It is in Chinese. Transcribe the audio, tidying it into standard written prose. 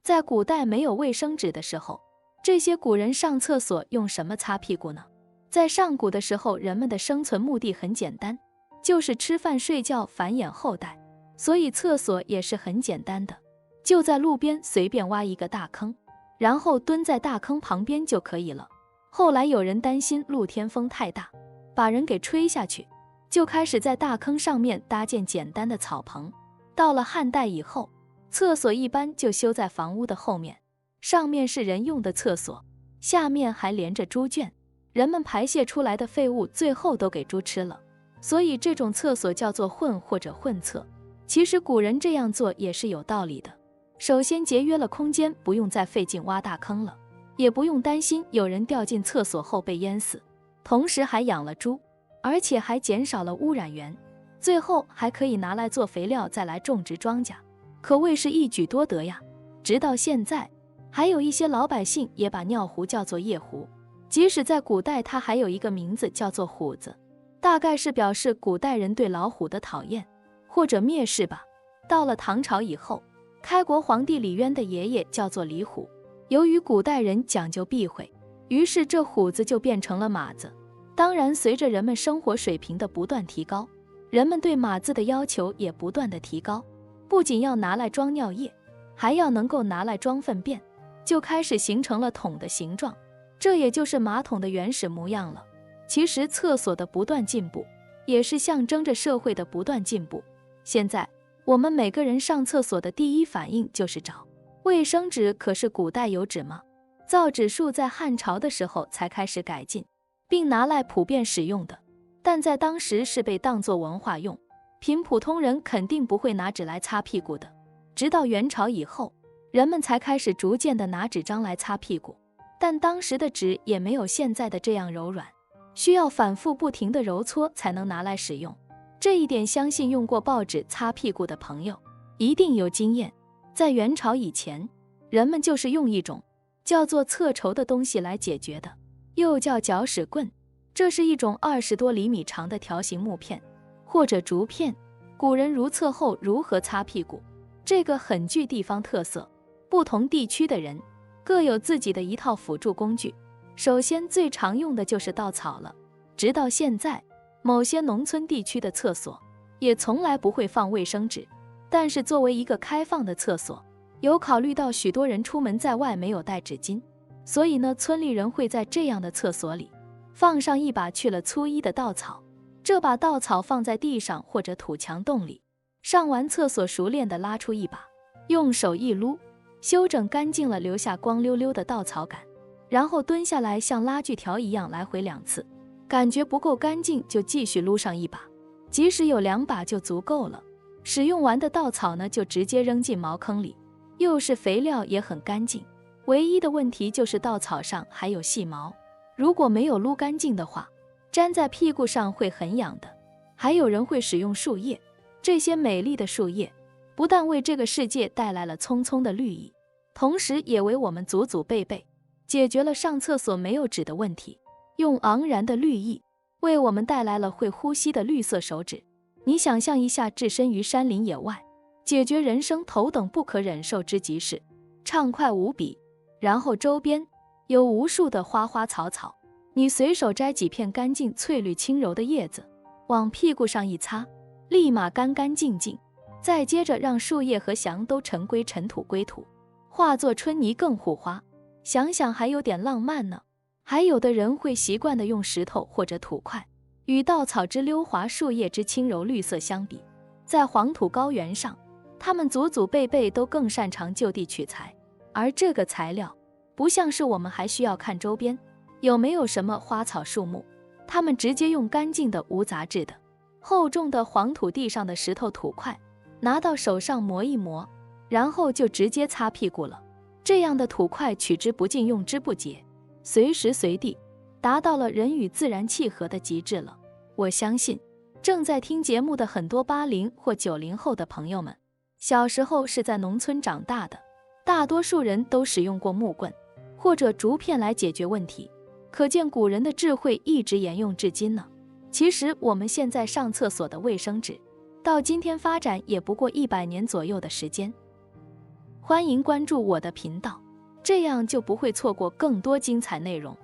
在古代没有卫生纸的时候，这些古人上厕所用什么擦屁股呢？在上古的时候，人们的生存目的很简单，就是吃饭睡觉繁衍后代，所以厕所也是很简单的，就在路边随便挖一个大坑，然后蹲在大坑旁边就可以了。后来有人担心露天风太大，把人给吹下去，就开始在大坑上面搭建简单的草棚。到了汉代以后，厕所一般就修在房屋的后面，上面是人用的厕所，下面还连着猪圈，人们排泄出来的废物最后都给猪吃了，所以这种厕所叫做混或者混厕。其实古人这样做也是有道理的，首先节约了空间，不用再费劲挖大坑了，也不用担心有人掉进厕所后被淹死，同时还养了猪，而且还减少了污染源，最后还可以拿来做肥料再来种植庄稼，可谓是一举多得呀。直到现在，还有一些老百姓也把尿壶叫做夜壶，即使在古代它还有一个名字叫做虎子，大概是表示古代人对老虎的讨厌或者蔑视吧。到了唐朝以后，开国皇帝李渊的爷爷叫做李虎，由于古代人讲究避讳，于是这虎子就变成了马子。当然随着人们生活水平的不断提高，人们对马子的要求也不断的提高，不仅要拿来装尿液，还要能够拿来装粪便，就开始形成了桶的形状，这也就是马桶的原始模样了。其实厕所的不断进步，也是象征着社会的不断进步。现在我们每个人上厕所的第一反应就是找卫生纸，可是古代有纸吗？造纸术在汉朝的时候才开始改进，并拿来普遍使用的，但在当时是被当作文化用，凭普通人肯定不会拿纸来擦屁股的。直到元朝以后，人们才开始逐渐的拿纸张来擦屁股，但当时的纸也没有现在的这样柔软，需要反复不停的揉搓才能拿来使用。这一点相信用过报纸擦屁股的朋友一定有经验。在元朝以前，人们就是用一种叫做侧绸的东西来解决的，又叫搅屎棍。这是一种20多厘米长的条形木片或者竹片。古人如厕后如何擦屁股，这个很具地方特色，不同地区的人各有自己的一套辅助工具。首先最常用的就是稻草了，直到现在某些农村地区的厕所也从来不会放卫生纸，但是作为一个开放的厕所，有考虑到许多人出门在外没有带纸巾，所以呢，村里人会在这样的厕所里放上一把去了粗衣的稻草，这把稻草放在地上或者土墙洞里，上完厕所熟练地拉出一把，用手一撸，修整干净了，留下光溜溜的稻草杆，然后蹲下来像拉锯条一样来回2次，感觉不够干净就继续撸上一把，即使有2把就足够了。使用完的稻草呢，就直接扔进茅坑里，又是肥料也很干净。唯一的问题就是稻草上还有细毛，如果没有撸干净的话，粘在屁股上会很痒的。还有人会使用树叶，这些美丽的树叶不但为这个世界带来了葱葱的绿意，同时也为我们祖祖辈辈解决了上厕所没有纸的问题。用昂然的绿意为我们带来了会呼吸的绿色手指。你想象一下，置身于山林野外，解决人生头等不可忍受之急事，畅快无比。然后周边有无数的花花草草，你随手摘几片干净翠绿轻柔的叶子，往屁股上一擦，立马干干净净。再接着让树叶和翔都尘归尘土归土，化作春泥更护花。想想还有点浪漫呢。还有的人会习惯地用石头或者土块与稻草之溜滑树叶之轻柔绿色相比，在黄土高原上，他们祖祖辈辈都更擅长就地取材，而这个材料不像是我们还需要看周边有没有什么花草树木，他们直接用干净的无杂质的厚重的黄土地上的石头土块拿到手上磨一磨，然后就直接擦屁股了。这样的土块取之不尽用之不竭，随时随地达到了人与自然契合的极致了。我相信正在听节目的很多80或90后的朋友们，小时候是在农村长大的，大多数人都使用过木棍或者竹片来解决问题，可见古人的智慧一直沿用至今呢。其实我们现在上厕所的卫生纸到今天发展也不过100年左右的时间。欢迎关注我的频道，这样就不会错过更多精彩内容。